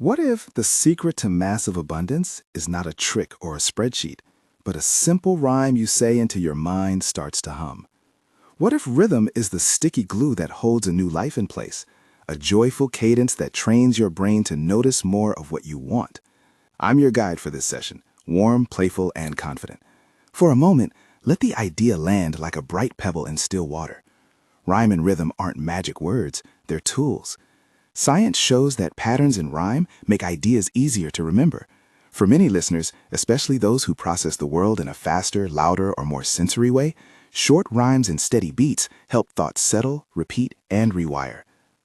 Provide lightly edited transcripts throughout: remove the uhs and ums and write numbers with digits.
What if the secret to massive abundance is not a trick or a spreadsheet, but a simple rhyme you say until your mind starts to hum? What if rhythm is the sticky glue that holds a new life in place, a joyful cadence that trains your brain to notice more of what you want? I'm your guide for this session, warm, playful, and confident. For a moment, let the idea land like a bright pebble in still water. Rhyme and rhythm aren't magic words, they're tools. Science shows that patterns in rhyme make ideas easier to remember. For many listeners, especially those who process the world in a faster, louder, or more sensory way, short rhymes and steady beats help thoughts settle, repeat, and rewire.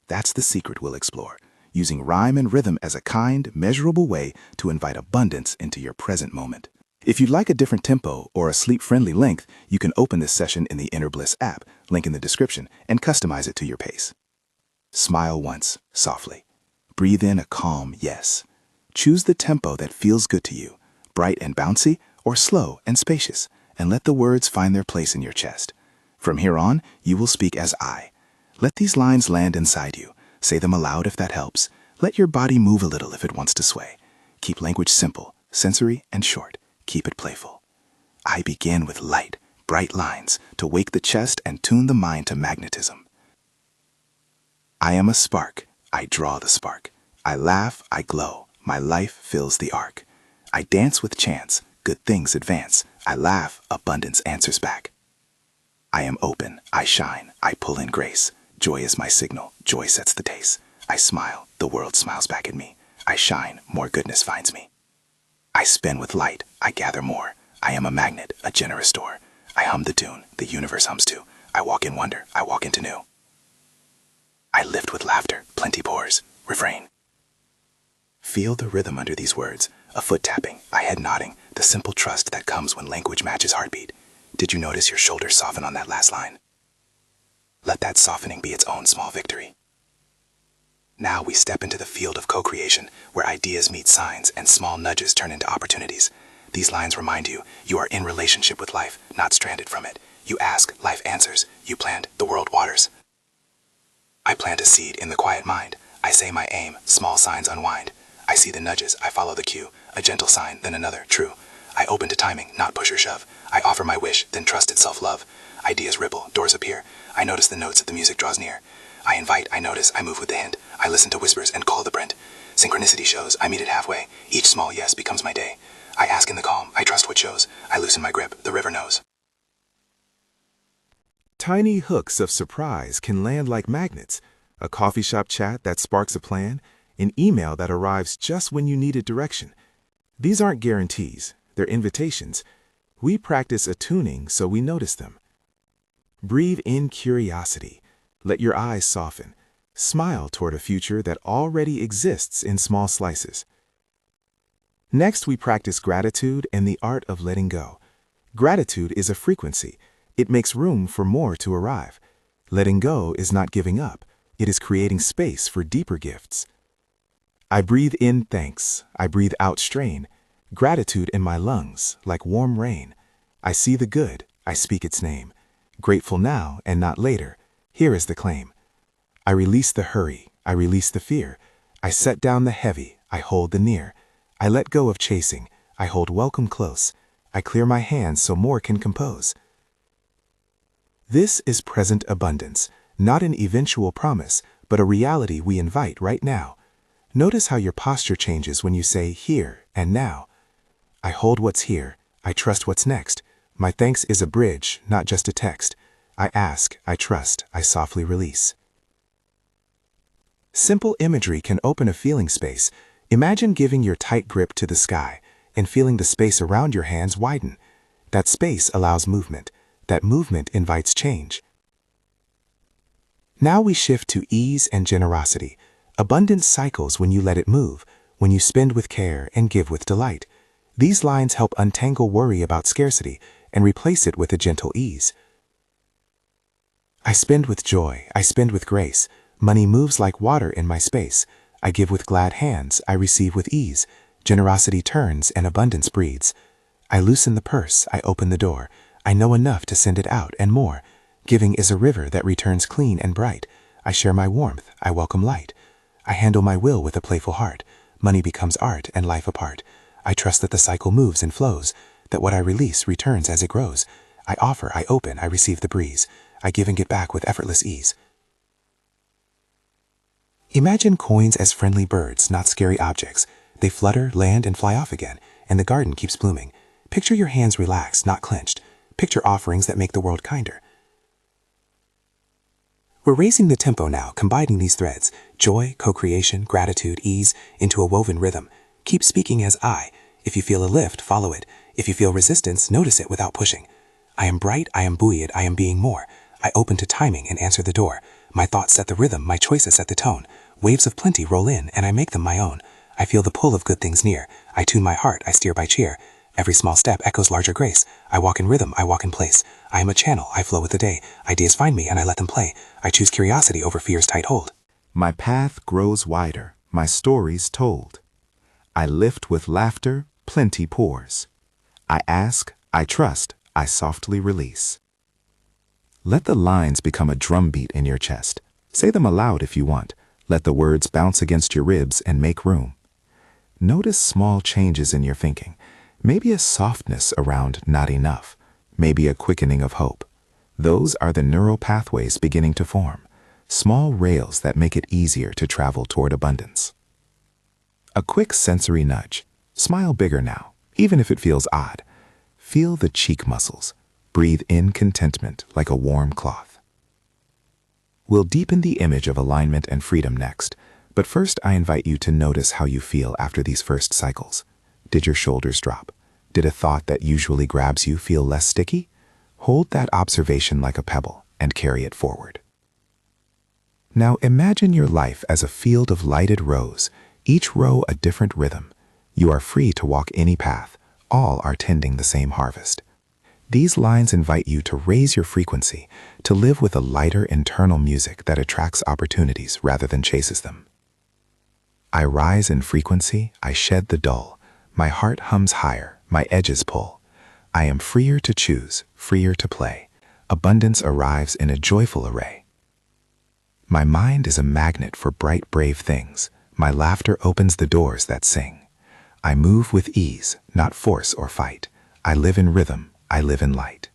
That's the secret we'll explore, using rhyme and rhythm as a kind, measurable way to invite abundance into your present moment. If you'd like a different tempo or a sleep-friendly length, you can open this session in the Inner Bliss app, link in the description, and customize it to your pace. Smile once, softly. Breathe in a calm yes. Choose the tempo that feels good to you, bright and bouncy, or slow and spacious, and let the words find their place in your chest. From here on, you will speak as I. Let these lines land inside you. Say them aloud if that helps. Let your body move a little if it wants to sway. Keep language simple, sensory, and short. Keep it playful. I begin with light, bright lines to wake the chest and tune the mind to magnetism. I am a spark. I draw the spark. I laugh, I glow. My life fills the arc. I dance with chance. Good things advance. I laugh, abundance answers back. I am open. I shine. I pull in grace. Joy is my signal. Joy sets the pace. I smile. The world smiles back at me. I shine. More goodness finds me. I spin with light. I gather more. I am a magnet, a generous door. I hum the tune. The universe hums too. I walk in wonder. I walk into new. I lift with laughter. Plenty pours. Refrain. Feel the rhythm under these words. A foot tapping, a head nodding, the simple trust that comes when language matches heartbeat. Did you notice your shoulders soften on that last line? Let that softening be its own small victory. Now we step into the field of co-creation, where ideas meet signs and small nudges turn into opportunities. These lines remind you, you are in relationship with life, not stranded from it. You ask, life answers. You plant, the world waters. I plant a seed in the quiet mind. I say my aim, small signs unwind. I see the nudges, I follow the cue. A gentle sign, then another, true. I open to timing, not push or shove. I offer my wish, then trust it's self-love. Ideas ripple, doors appear. I notice the notes that the music draws near. I invite, I notice, I move with the hint. I listen to whispers and call the print. Synchronicity shows, I meet it halfway. Each small yes becomes my day. I ask in the calm, I trust what shows. I loosen my grip, the river knows. Tiny hooks of surprise can land like magnets. A coffee shop chat that sparks a plan, an email that arrives just when you needed direction. These aren't guarantees, they're invitations. We practice attuning so we notice them. Breathe in curiosity. Let your eyes soften. Smile toward a future that already exists in small slices. Next, we practice gratitude and the art of letting go. Gratitude is a frequency. It makes room for more to arrive. Letting go is not giving up. It is creating space for deeper gifts. I breathe in thanks. I breathe out strain. Gratitude in my lungs, like warm rain. I see the good. I speak its name. Grateful now and not later. Here is the claim. I release the hurry. I release the fear. I set down the heavy. I hold the near. I let go of chasing. I hold welcome close. I clear my hands so more can compose. This is present abundance, not an eventual promise, but a reality we invite right now. Notice how your posture changes when you say here and now. I hold what's here. I trust what's next. My thanks is a bridge, not just a text. I ask, I trust, I softly release. Simple imagery can open a feeling space. Imagine giving your tight grip to the sky and feeling the space around your hands widen. That space allows movement. That movement invites change. Now we shift to ease and generosity. Abundance cycles when you let it move, when you spend with care and give with delight. These lines help untangle worry about scarcity and replace it with a gentle ease. I spend with joy, I spend with grace. Money moves like water in my space. I give with glad hands, I receive with ease. Generosity turns and abundance breeds. I loosen the purse, I open the door. I know enough to send it out and more. Giving is a river that returns clean and bright. I share my warmth, I welcome light. I handle my will with a playful heart. Money becomes art and life a part. I trust that the cycle moves and flows, that what I release returns as it grows. I offer, I open, I receive the breeze. I give and get back with effortless ease. Imagine coins as friendly birds, not scary objects. They flutter, land, and fly off again, and the garden keeps blooming. Picture your hands relaxed, not clenched. Picture offerings that make the world kinder. We're raising the tempo now, combining these threads, joy, co-creation, gratitude, ease, into a woven rhythm. Keep speaking as I. If you feel a lift, follow it. If you feel resistance, notice it without pushing. I am bright, I am buoyed, I am being more. I open to timing and answer the door. My thoughts set the rhythm, my choices set the tone. Waves of plenty roll in, and I make them my own. I feel the pull of good things near. I tune my heart, I steer by cheer. Every small step echoes larger grace. I walk in rhythm, I walk in place. I am a channel, I flow with the day. Ideas find me and I let them play. I choose curiosity over fear's tight hold. My path grows wider, my stories told. I lift with laughter, plenty pours. I ask, I trust, I softly release. Let the lines become a drumbeat in your chest. Say them aloud if you want. Let the words bounce against your ribs and make room. Notice small changes in your thinking. Maybe a softness around not enough. Maybe a quickening of hope. Those are the neural pathways beginning to form. Small rails that make it easier to travel toward abundance. A quick sensory nudge. Smile bigger now, even if it feels odd. Feel the cheek muscles. Breathe in contentment like a warm cloth. We'll deepen the image of alignment and freedom next, but first I invite you to notice how you feel after these first cycles. Did your shoulders drop? Did a thought that usually grabs you feel less sticky? Hold that observation like a pebble and carry it forward. Now imagine your life as a field of lighted rows, each row a different rhythm. You are free to walk any path. All are tending the same harvest. These lines invite you to raise your frequency, to live with a lighter internal music that attracts opportunities rather than chases them. I rise in frequency, I shed the dull. My heart hums higher, my edges pull. I am freer to choose, freer to play. Abundance arrives in a joyful array. My mind is a magnet for bright, brave things. My laughter opens the doors that sing. I move with ease, not force or fight. I live in rhythm, I live in light.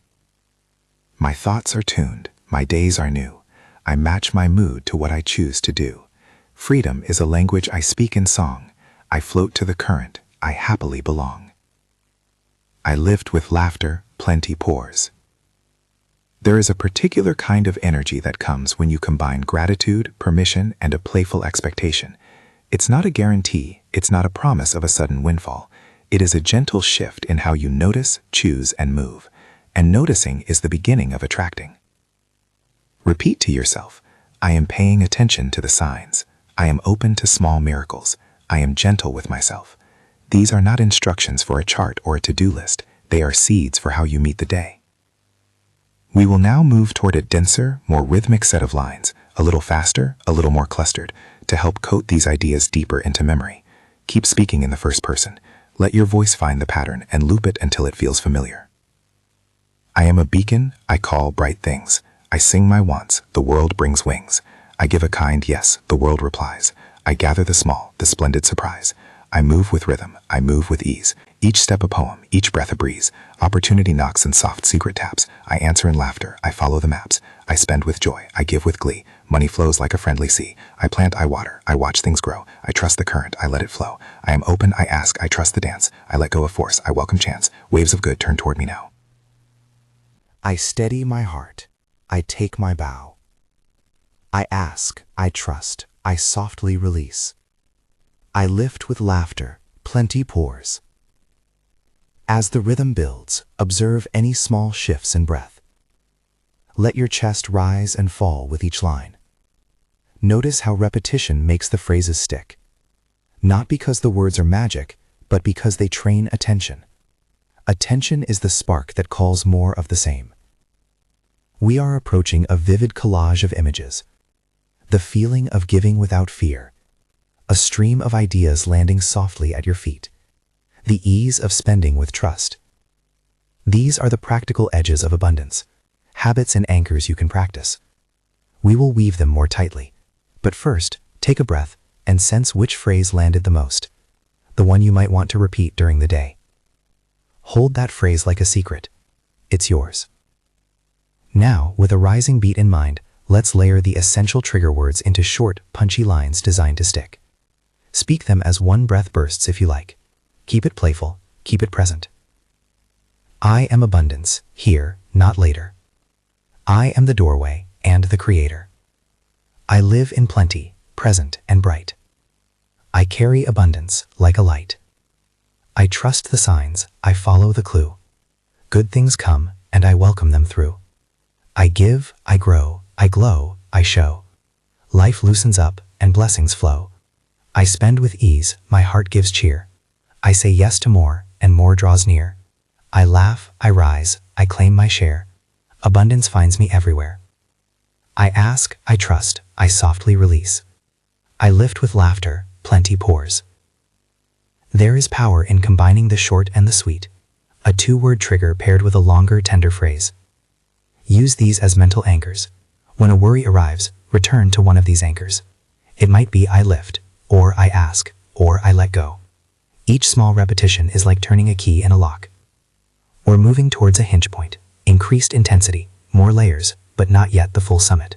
My thoughts are tuned, my days are new. I match my mood to what I choose to do. Freedom is a language I speak in song. I float to the current, I happily belong. I lift with laughter, plenty pours. There is a particular kind of energy that comes when you combine gratitude, permission, and a playful expectation. It's not a guarantee, it's not a promise of a sudden windfall. It is a gentle shift in how you notice, choose, and move. And noticing is the beginning of attracting. Repeat to yourself, I am paying attention to the signs. I am open to small miracles. I am gentle with myself. These are not instructions for a chart or a to-do list. They are seeds for how you meet the day. We will now move toward a denser, more rhythmic set of lines, a little faster, a little more clustered, to help coat these ideas deeper into memory. Keep speaking in the first person. Let your voice find the pattern and loop it until it feels familiar. I am a beacon, I call bright things. I sing my wants, the world brings wings. I give a kind yes, the world replies. I gather the small, the splendid surprise. I move with rhythm, I move with ease. Each step a poem, each breath a breeze. Opportunity knocks in soft secret taps. I answer in laughter, I follow the maps. I spend with joy, I give with glee. Money flows like a friendly sea. I plant, I water, I watch things grow. I trust the current, I let it flow. I am open, I ask, I trust the dance. I let go of force, I welcome chance. Waves of good turn toward me now. I steady my heart, I take my bow. I ask, I trust, I softly release. I lift with laughter, plenty pours. As the rhythm builds, observe any small shifts in breath. Let your chest rise and fall with each line. Notice how repetition makes the phrases stick. Not because the words are magic, but because they train attention. Attention is the spark that calls more of the same. We are approaching a vivid collage of images. The feeling of giving without fear. A stream of ideas landing softly at your feet. The ease of spending with trust. These are the practical edges of abundance, habits and anchors you can practice. We will weave them more tightly. But first, take a breath and sense which phrase landed the most. the one you might want to repeat during the day. Hold that phrase like a secret. It's yours. Now, with a rising beat in mind, let's layer the essential trigger words into short, punchy lines designed to stick. Speak them as one-breath bursts if you like. Keep it playful, keep it present. I am abundance, here, not later. I am the doorway and the creator. I live in plenty, present and bright. I carry abundance like a light. I trust the signs, I follow the clue. Good things come, and I welcome them through. I give, I grow, I glow, I show. Life loosens up, and blessings flow. I spend with ease, my heart gives cheer. I say yes to more, and more draws near. I laugh, I rise, I claim my share. Abundance finds me everywhere. I ask, I trust, I softly release. I lift with laughter, plenty pours. There is power in combining the short and the sweet, a two-word trigger paired with a longer, tender phrase. Use these as mental anchors. When a worry arrives, return to one of these anchors. It might be I lift, or I ask, or I let go. Each small repetition is like turning a key in a lock. We're moving towards a hinge point, increased intensity, more layers, but not yet the full summit.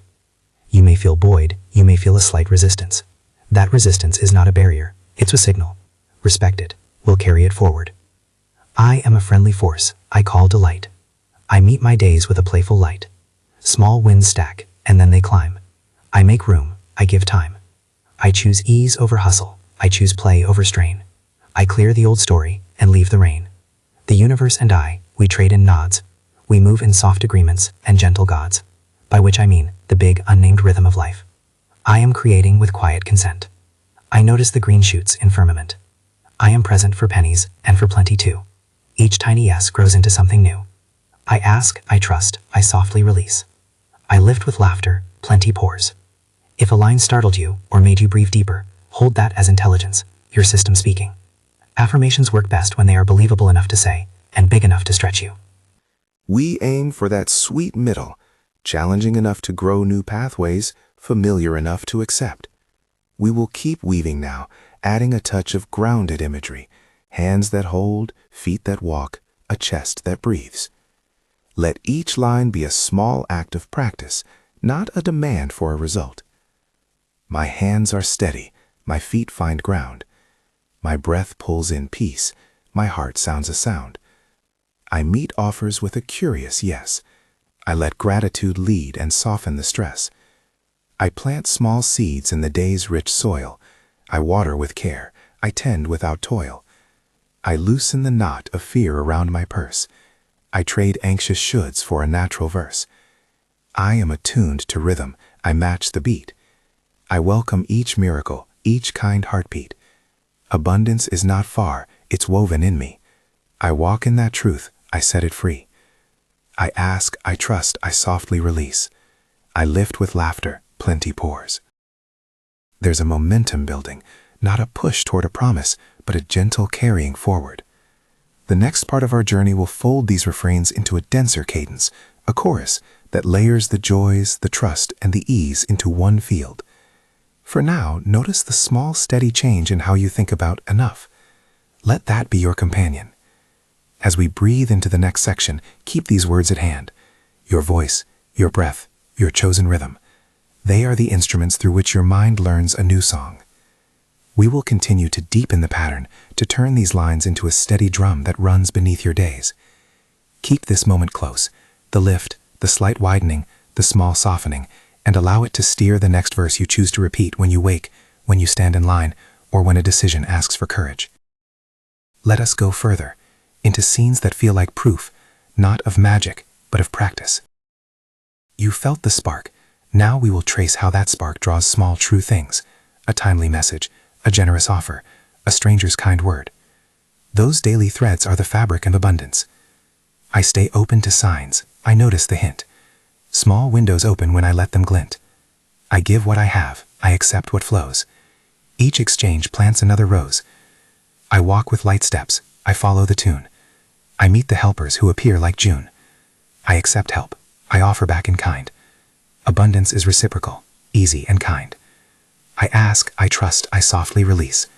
You may feel buoyed, you may feel a slight resistance. That resistance is not a barrier, it's a signal. Respect it, we'll carry it forward. I am a friendly force, I call delight. I meet my days with a playful light. Small wins stack, and then they climb. I make room, I give time. I choose ease over hustle, I choose play over strain. I clear the old story and leave the rain. The universe and I, we trade in nods. We move in soft agreements and gentle gods, by which I mean the big unnamed rhythm of life. I am creating with quiet consent. I notice the green shoots in firmament. I am present for pennies and for plenty too. Each tiny yes grows into something new. I ask, I trust, I softly release. I lift with laughter, plenty pours. If a line startled you or made you breathe deeper, hold that as intelligence, your system speaking. Affirmations work best when they are believable enough to say and big enough to stretch you. We aim for that sweet middle, challenging enough to grow new pathways, familiar enough to accept. We will keep weaving now, adding a touch of grounded imagery, hands that hold, feet that walk, a chest that breathes. Let each line be a small act of practice, not a demand for a result. My hands are steady, my feet find ground. My breath pulls in peace, my heart sounds a sound. I meet offers with a curious yes. I let gratitude lead and soften the stress. I plant small seeds in the day's rich soil. I water with care, I tend without toil. I loosen the knot of fear around my purse. I trade anxious shoulds for a natural verse. I am attuned to rhythm, I match the beat. I welcome each miracle, each kind heartbeat. Abundance is not far, it's woven in me. I walk in that truth, I set it free. I ask, I trust, I softly release. I lift with laughter, plenty pours. There's a momentum building, not a push toward a promise, but a gentle carrying forward. The next part of our journey will fold these refrains into a denser cadence, a chorus that layers the joys, the trust, and the ease into one field. For now, notice the small, steady change in how you think about enough. Let that be your companion. As we breathe into the next section, keep these words at hand. Your voice, your breath, your chosen rhythm. They are the instruments through which your mind learns a new song. We will continue to deepen the pattern, to turn these lines into a steady drum that runs beneath your days. Keep this moment close, the lift, the slight widening, the small softening, and allow it to steer the next verse you choose to repeat when you wake, when you stand in line, or when a decision asks for courage. Let us go further, into scenes that feel like proof, not of magic, but of practice. You felt the spark. Now we will trace how that spark draws small true things, a timely message, a generous offer, a stranger's kind word. Those daily threads are the fabric of abundance. I stay open to signs, I notice the hint. Small windows open when I let them glint. I give what I have, I accept what flows. Each exchange plants another rose. I walk with light steps, I follow the tune. I meet the helpers who appear like June. I accept help, I offer back in kind. Abundance is reciprocal, easy and kind. I ask, I trust, I softly release.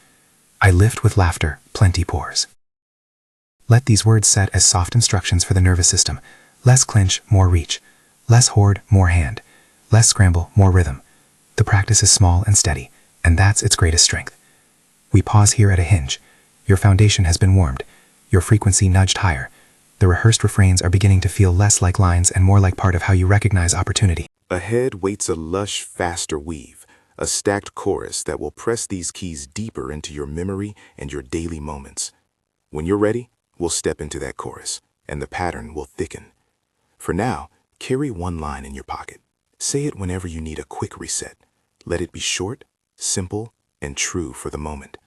I lift with laughter, plenty pours. Let these words set as soft instructions for the nervous system. Less clinch, more reach. Less hoard, more hand. Less scramble, more rhythm. The practice is small and steady, and that's its greatest strength. We pause here at a hinge. Your foundation has been warmed. Your frequency nudged higher. The rehearsed refrains are beginning to feel less like lines and more like part of how you recognize opportunity. Ahead waits a lush, faster weave, a stacked chorus that will press these keys deeper into your memory and your daily moments. When you're ready, we'll step into that chorus, and the pattern will thicken. For now, carry one line in your pocket. Say it whenever you need a quick reset. Let it be short, simple, and true for the moment.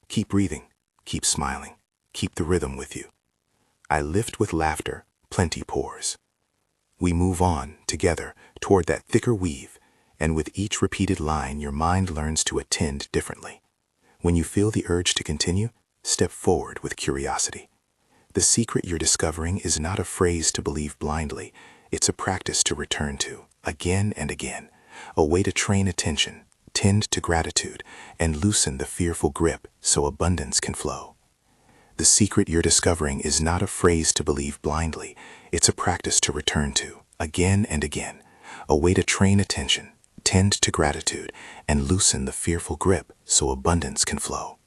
Keep breathing, keep smiling, keep the rhythm with you. I lift with laughter, plenty pours. We move on, together, toward that thicker weave, and with each repeated line your mind learns to attend differently. When you feel the urge to continue, step forward with curiosity. The secret you're discovering is not a phrase to believe blindly, it's a practice to return to, again and again, a way to train attention, tend to gratitude, and loosen the fearful grip so abundance can flow. The secret you're discovering is not a phrase to believe blindly, it's a practice to return to, again and again, a way to train attention, tend to gratitude, and loosen the fearful grip so abundance can flow.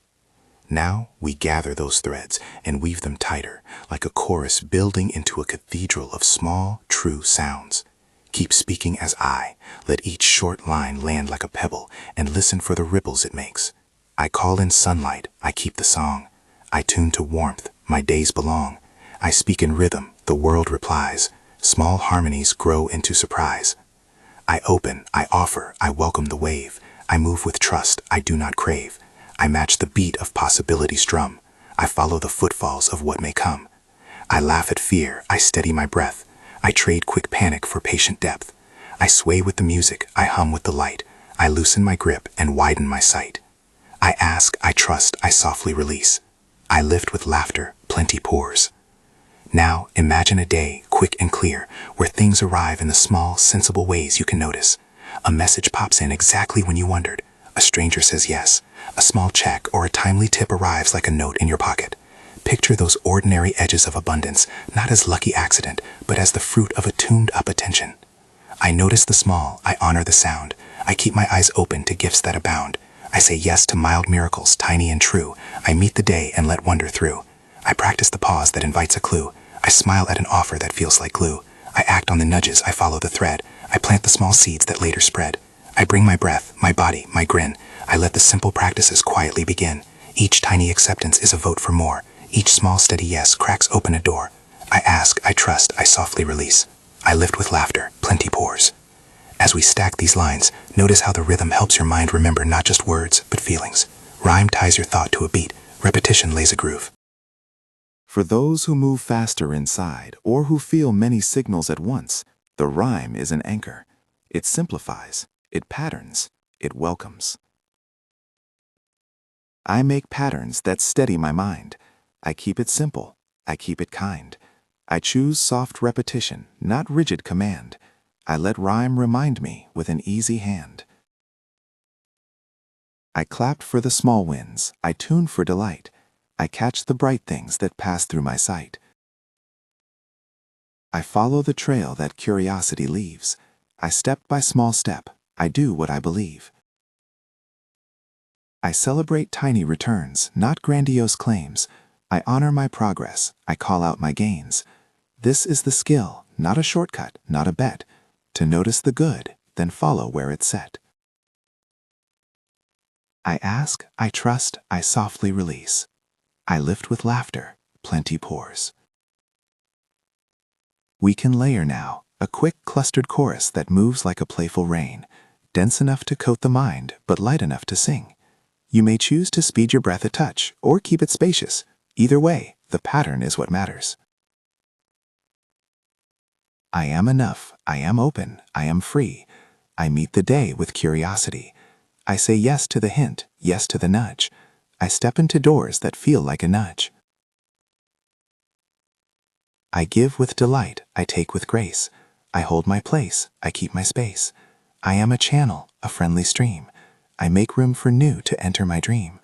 Now we gather those threads and weave them tighter, like a chorus building into a cathedral of small, true sounds. Keep speaking as I, let each short line land like a pebble, and listen for the ripples it makes. I call in sunlight, I keep the song. I tune to warmth, my days belong. I speak in rhythm, the world replies. Small harmonies grow into surprise. I open, I offer, I welcome the wave. I move with trust, I do not crave. I match the beat of possibility's drum. I follow the footfalls of what may come. I laugh at fear, I steady my breath. I trade quick panic for patient depth. I sway with the music, I hum with the light. I loosen my grip and widen my sight. I ask, I trust, I softly release. I lift with laughter, plenty pours. Now imagine a day, quick and clear, where things arrive in the small, sensible ways you can notice. A message pops in exactly when you wondered. A stranger says yes. A small check or a timely tip arrives like a note in your pocket. Picture those ordinary edges of abundance, not as lucky accident, but as the fruit of a tuned-up attention. I notice the small, I honor the sound. I keep my eyes open to gifts that abound. I say yes to mild miracles, tiny and true. I meet the day and let wonder through. I practice the pause that invites a clue. I smile at an offer that feels like glue. I act on the nudges, I follow the thread. I plant the small seeds that later spread. I bring my breath, my body, my grin. I let the simple practices quietly begin. Each tiny acceptance is a vote for more. Each small steady yes cracks open a door. I ask, I trust, I softly release. I lift with laughter, plenty pours. As we stack these lines, notice how the rhythm helps your mind remember not just words, but feelings. Rhyme ties your thought to a beat. Repetition lays a groove. For those who move faster inside or who feel many signals at once, the rhyme is an anchor. It simplifies, it patterns, it welcomes. I make patterns that steady my mind. I keep it simple, I keep it kind. I choose soft repetition, not rigid command. I let rhyme remind me with an easy hand. I clapped for the small wins, I tune for delight. I catch the bright things that pass through my sight. I follow the trail that curiosity leaves. I step by small step, I do what I believe. I celebrate tiny returns, not grandiose claims. I honor my progress, I call out my gains. This is the skill, not a shortcut, not a bet. To notice the good, then follow where it's set. I ask, I trust, I softly release. I lift with laughter, plenty pours. We can layer now, a quick clustered chorus that moves like a playful rain, dense enough to coat the mind, but light enough to sing. You may choose to speed your breath a touch, or keep it spacious. Either way, the pattern is what matters. I am enough, I am open, I am free. I meet the day with curiosity. I say yes to the hint, yes to the nudge. I step into doors that feel like a nudge. I give with delight, I take with grace. I hold my place, I keep my space. I am a channel, a friendly stream. I make room for new to enter my dream.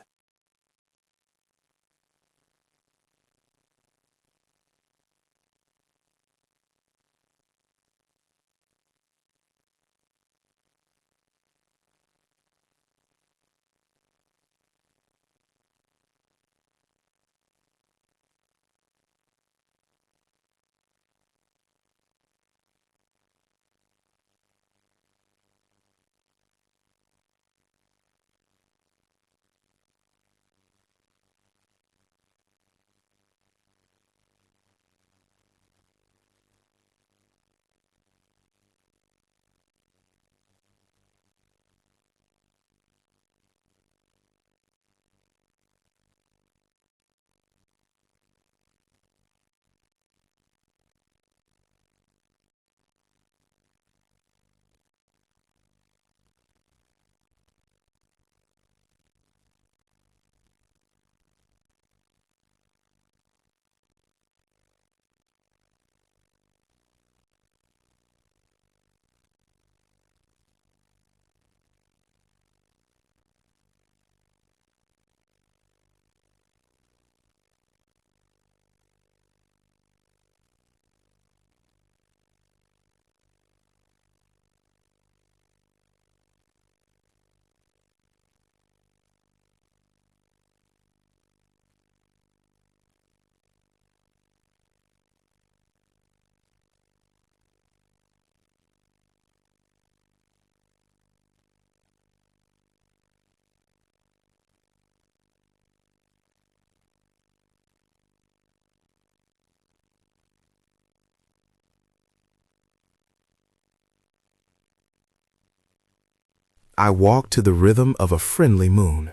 I walk to the rhythm of a friendly moon.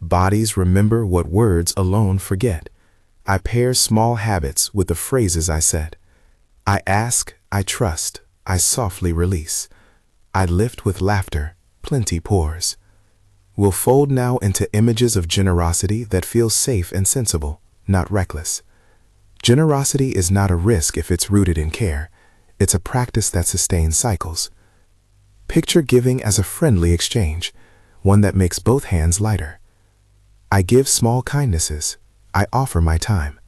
Bodies remember what words alone forget. I pair small habits with the phrases I said. I ask, I trust, I softly release. I lift with laughter, plenty pours. We'll fold now into images of generosity that feel safe and sensible, not reckless. Generosity is not a risk if it's rooted in care. It's a practice that sustains cycles. Picture giving as a friendly exchange, one that makes both hands lighter. I give small kindnesses. I offer my time.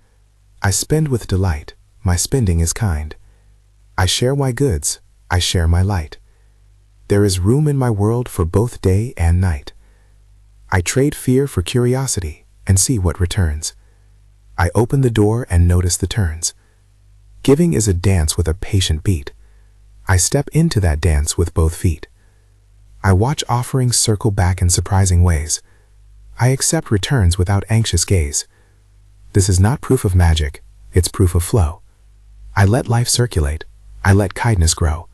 I spend with delight. My spending is kind. I share my goods. I share my light. There is room in my world for both day and night. I trade fear for curiosity and see what returns. I open the door and notice the turns. Giving is a dance with a patient beat. I step into that dance with both feet. I watch offerings circle back in surprising ways. I accept returns without anxious gaze. This is not proof of magic, it's proof of flow. I let life circulate. I let kindness grow.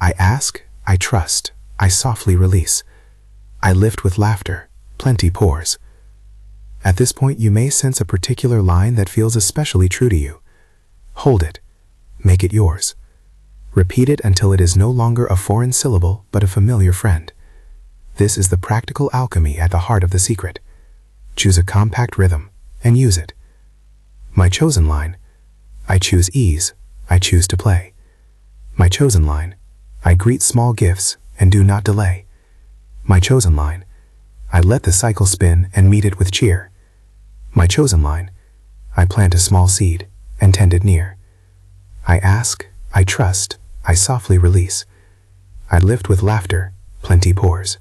I ask, I trust, I softly release. I lift with laughter, plenty pours. At this point, you may sense a particular line that feels especially true to you. Hold it. Make it yours. Repeat it until it is no longer a foreign syllable, but a familiar friend. This is the practical alchemy at the heart of the secret. Choose a compact rhythm and use it. My chosen line. I choose ease. I choose to play. My chosen line. I greet small gifts and do not delay. My chosen line. I let the cycle spin and meet it with cheer. My chosen line. I plant a small seed and tend it near. I ask, I trust, I softly release. I lift with laughter, plenty pours.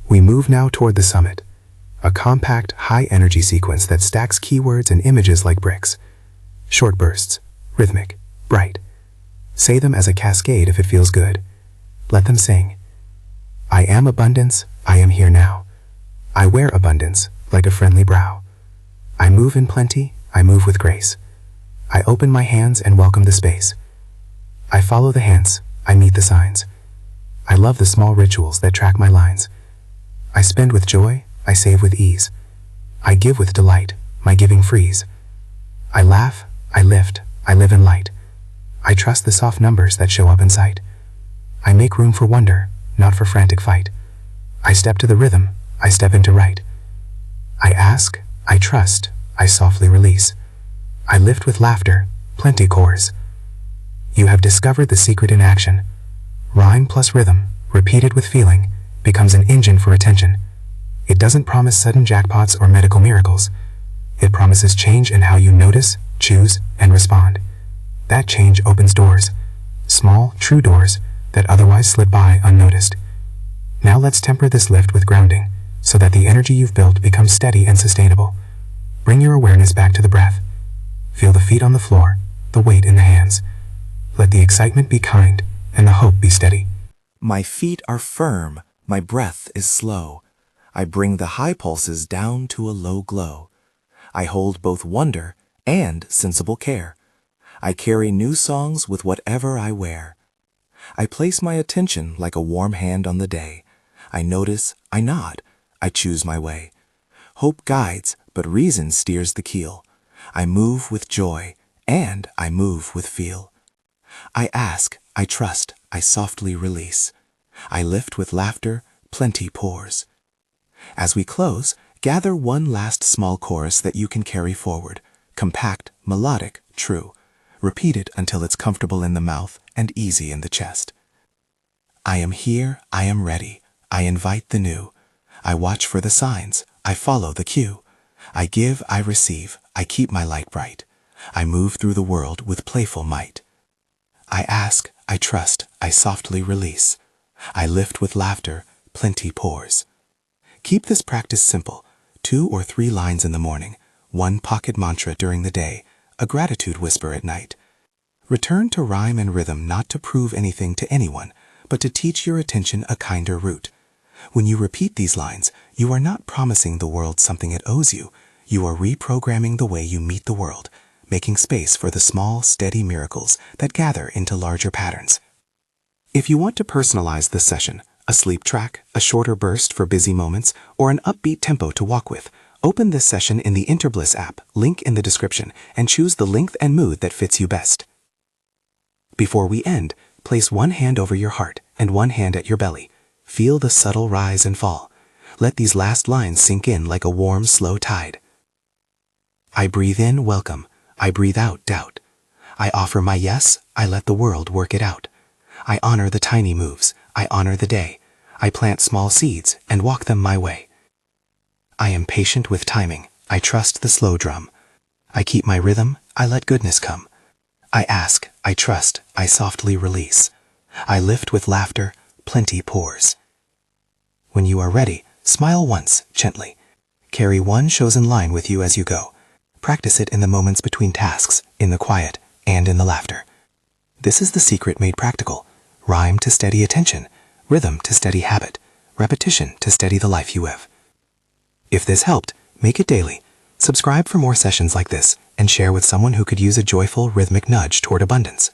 We move now toward the summit, a compact, high-energy sequence that stacks keywords and images like bricks. Short bursts, rhythmic, bright. Say them as a cascade if it feels good. Let them sing. I am abundance, I am here now. I wear abundance like a friendly brow. I move in plenty, I move with grace. I open my hands and welcome the space. I follow the hints, I meet the signs. I love the small rituals that track my lines. I spend with joy, I save with ease. I give with delight, my giving frees. I laugh, I lift, I live in light. I trust the soft numbers that show up in sight. I make room for wonder, not for frantic fight. I step to the rhythm, I step into right. I ask, I trust, I softly release. I lift with laughter, plenty pours. You have discovered the secret in action. Rhyme plus rhythm, repeated with feeling, becomes an engine for attention. It doesn't promise sudden jackpots or medical miracles. It promises change in how you notice, choose, and respond. That change opens doors, small, true doors that otherwise slip by unnoticed. Now let's temper this lift with grounding, so that the energy you've built becomes steady and sustainable. Bring your awareness back to the breath. Feel the feet on the floor, the weight in the hands. Let the excitement be kind and the hope be steady. My feet are firm, my breath is slow. I bring the high pulses down to a low glow. I hold both wonder and sensible care. I carry new songs with whatever I wear. I place my attention like a warm hand on the day. I notice, I nod, I choose my way. Hope guides, but reason steers the keel. I move with joy, and I move with feel. I ask, I trust, I softly release. I lift with laughter, plenty pours. As we close, gather one last small chorus that you can carry forward. Compact, melodic, true. Repeat it until it's comfortable in the mouth and easy in the chest. I am here, I am ready. I invite the new. I watch for the signs, I follow the cue. I give, I receive, I keep my light bright. I move through the world with playful might. I ask, I trust, I softly release. I lift with laughter, plenty pours. Keep this practice simple, 2 or 3 lines in the morning, 1 pocket mantra during the day, a gratitude whisper at night. Return to rhyme and rhythm not to prove anything to anyone, but to teach your attention a kinder route. When you repeat these lines, you are not promising the world something it owes you. You are reprogramming the way you meet the world, making space for the small, steady miracles that gather into larger patterns. If you want to personalize this session, A sleep track, a shorter burst for busy moments, or an upbeat tempo to walk with. Open this session in the Interbliss app, link in the description, and choose the length and mood that fits you best. Before we end, place one hand over your heart and one hand at your belly. Feel the subtle rise and fall. Let these last lines sink in like a warm, slow tide. I breathe in welcome. I breathe out doubt. I offer my yes. I let the world work it out. I honor the tiny moves. I honor the day. I plant small seeds and walk them my way. I am patient with timing. I trust the slow drum. I keep my rhythm. I let goodness come. I ask. I trust. I softly release. I lift with laughter. Plenty pours. When you are ready, smile once, gently. Carry one chosen line with you as you go. Practice it in the moments between tasks, in the quiet, and in the laughter. This is the secret made practical. Rhyme to steady attention, rhythm to steady habit, repetition to steady the life you have. If this helped, make it daily. Subscribe for more sessions like this and share with someone who could use a joyful, rhythmic nudge toward abundance.